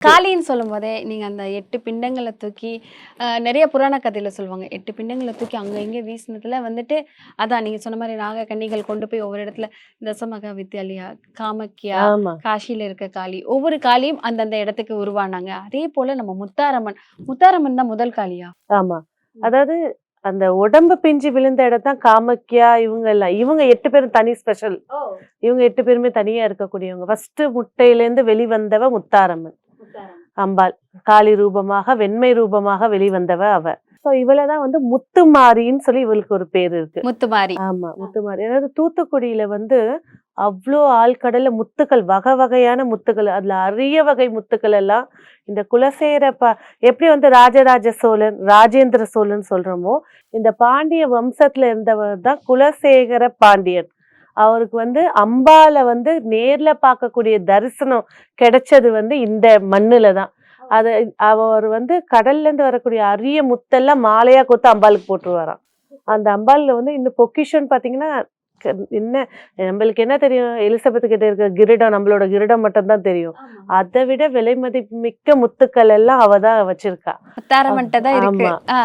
காளின்னு சொல்லும்போதே நீங்க அந்த 8 பிண்டங்கள தூக்கி நெறைய புராண கதையில சொல்லுவாங்க. 8 பிண்டங்கள தூக்கி அங்க இங்க வீசினதுல வந்துட்டு, அதான் நீங்க சொன்ன மாரி நாகக்கன்னிகள் கொண்டு போய் ஒவ்வொரு இடத்துல தசமகா வித்யாலயா, காமக்யா, ஆமா, காசியில இருக்க காளி, ஒவ்வொரு காளியும் அந்தந்த இடத்துக்கு உருவானாங்க. அதே போல நம்ம முத்தாரம்மன், முத்தாரம்மன் தான் முதல் காளியா? ஆமா. அதாவது அந்த உடம்பு பிஞ்சு விழுந்த இடம் தான் காமக்யா இவங்க எல்லாம். இவங்க 8 பேரும் தனி ஸ்பெஷல். ஓ! இவங்க 8 பேருமே தனியா இருக்கக்கூடியவங்க. ஃபர்ஸ்ட் முட்டையிலேருந்து வெளிவந்தவ முத்தாரம்மன். முத்தாரம்மன். அம்பாள். காளி ரூபமாக, வெண்மை ரூபமாக வெளிவந்தவ அவ. ஸோ இவள தான் வந்து முத்துமாரின்னு சொல்லி இவளுக்கு ஒரு பேர் இருக்கு. முத்துமாரி. ஆமா, முத்துமாரி. அதாவது தூத்துக்குடியில வந்து அவ்ளோ ஆழ்கடல்ல முத்துக்கள், வகை வகையான முத்துக்கள். அதுல அரிய வகை முத்துக்கள் எல்லாம் இந்த குலசேர எப்படி வந்து ராஜராஜ சோழன், ராஜேந்திர சோழன் சொல்றோமோ, இந்த பாண்டிய வம்சத்துல இருந்தவர் தான் குலசேகர பாண்டியன். அவருக்கு வந்து அம்பால வந்து நேர்ல பார்க்கக்கூடிய தரிசனம் கிடைச்சது வந்து இந்த மண்ணுல தான். அது அவர் வந்து கடல்ல இருந்து வரக்கூடிய அரிய முத்தெல்லாம் மாலையா கோத்து அம்பாளுக்கு போட்டுருவாராம். அந்த அம்பாள்ல வந்து இந்த பொக்கிஷன் பாத்தீங்கன்னா என்ன நம்மளுக்கு என்ன தெரியும், எலிசபெத் கிட்ட இருக்க கிரீடம், நம்மளோட கிரீடம் மட்டும் தான் தெரியும். அதை விட விலை மதிப்பு மிக்க முத்துக்கள் எல்லாம் அவதான் வச்சிருக்கா. முத்தாரம்மன்ட்ட தான் இருக்கு. ஆமா. ஆ.